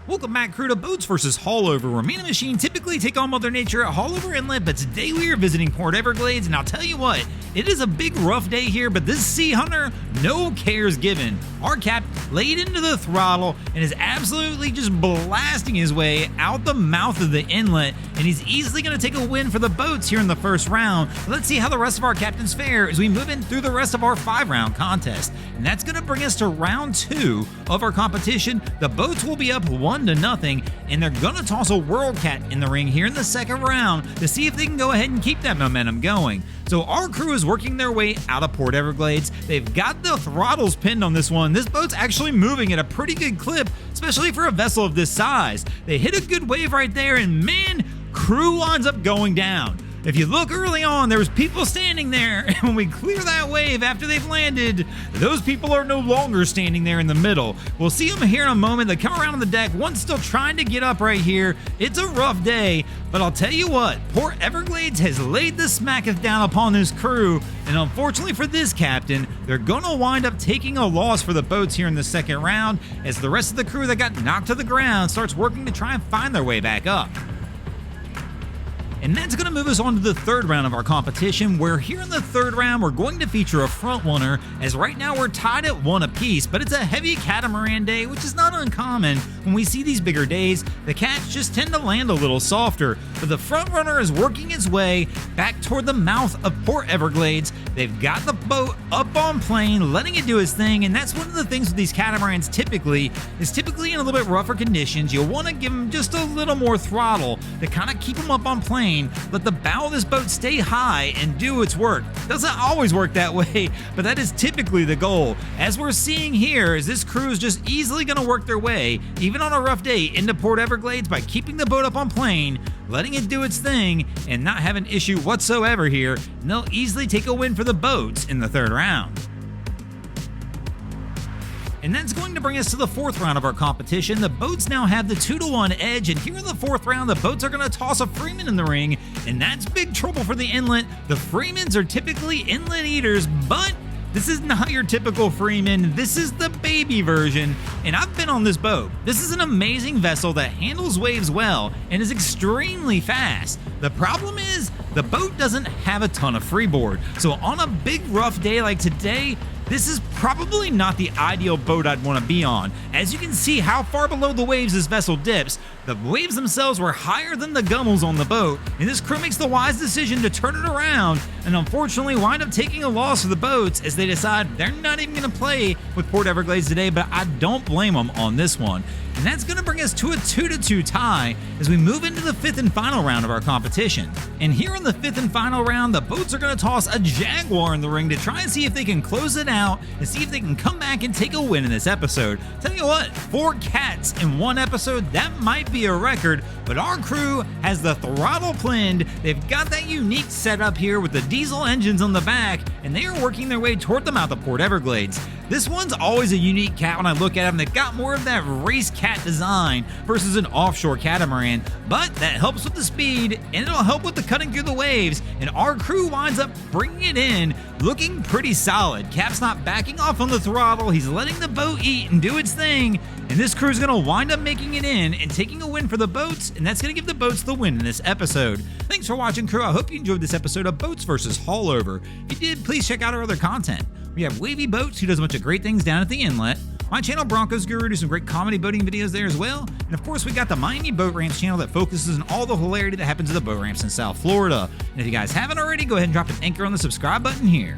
Welcome back, crew, to Boats vs. Haulover, where me and the machine typically take on Mother Nature at Haulover Inlet, but today we are visiting Port Everglades, and I'll tell you what, it is a big rough day here, but this sea hunter, no cares given. Our cap laid into the throttle and is absolutely just blasting his way out the mouth of the inlet, and he's easily going to take a win for the boats here in the first round. Let's see how the rest of our captains fare as we move in through the rest of our 5-round contest, and that's going to bring us to round 2 of our competition. The boats will be up 1-0, and they're going to toss a World Cat in the ring here in the second round to see if they can go ahead and keep that momentum going. So our crew is working their way out of Port Everglades. They've got the throttles pinned on this one. This boat's actually moving at a pretty good clip, especially for a vessel of this size. They hit a good wave right there, and man, crew winds up going down. If you look early on, there was people standing there, and when we clear that wave after they've landed, those people are no longer standing there in the middle. We'll see them here in a moment. They come around on the deck. One's still trying to get up right here. It's a rough day, but I'll tell you what, Port Everglades has laid the smacketh down upon this crew, and unfortunately for this captain, they're gonna wind up taking a loss for the boats here in the second round as the rest of the crew that got knocked to the ground starts working to try and find their way back up. And that's going to move us on to the third round of our competition, where here in the third round we're going to feature a front runner, as right now we're tied at 1 apiece, but it's a heavy catamaran day, which is not uncommon. When we see these bigger days, the cats just tend to land a little softer, but the front runner is working its way back toward the mouth of Port Everglades. They've got the boat up on plane, letting it do its thing, and that's one of the things with these catamarans typically in a little bit rougher conditions. You'll want to give them just a little more throttle to kind of keep them up on plane. Let the bow of this boat stay high and do its work. Doesn't always work that way, but that is typically the goal. As we're seeing here, is this crew is just easily going to work their way, even on a rough day, into Port Everglades by keeping the boat up on plane, letting it do its thing, and not have an issue whatsoever here, and they'll easily take a win for the boats in the third round. And that's going to bring us to the fourth round of our competition. The boats now have the 2-1 edge, and here in the fourth round, the boats are going to toss a Freeman in the ring, and that's big trouble for the inlet. The Freemans are typically inlet eaters, but this is not your typical Freeman. This is the baby version, and I've been on this boat. This is an amazing vessel that handles waves well and is extremely fast. The problem is the boat doesn't have a ton of freeboard, so on a big rough day like today, this is probably not the ideal boat I'd want to be on. As you can see how far below the waves this vessel dips, the waves themselves were higher than the gummels on the boat, and this crew makes the wise decision to turn it around and unfortunately wind up taking a loss for the boats as they decide they're not even going to play with Port Everglades today, but I don't blame them on this one. And that's going to bring us to a 2-2 tie as we move into the fifth and final round of our competition. And here in the fifth and final round, the boats are going to toss a Jaguar in the ring to try and see if they can close it out and see if they can come back and take a win in this episode. Tell you what, 4 cats in one episode, that might be a record, but our crew has the throttle pinned. They've got that unique setup here with the diesel engines on the back, and they are working their way toward the mouth of Port Everglades. This one's always a unique cat when I look at them. They've got more of that race cat design versus an offshore catamaran, but that helps with the speed and it'll help with the cutting through the waves, and our crew winds up bringing it in looking pretty solid. Cap's not backing off on the throttle. He's letting the boat eat and do its thing, and this crew's going to wind up making it in and taking a win for the boats, and that's going to give the boats the win in this episode. Thanks for watching, crew. I hope you enjoyed this episode of Boats vs. Haulover. If you did, please check out our other content. We have Wavy Boats, who does a bunch of great things down at the inlet. My channel, Broncos Guru, do some great comedy boating videos there as well. And of course, we got the Miami Boat Ramps channel that focuses on all the hilarity that happens at the boat ramps in South Florida. And if you guys haven't already, go ahead and drop an anchor on the subscribe button here.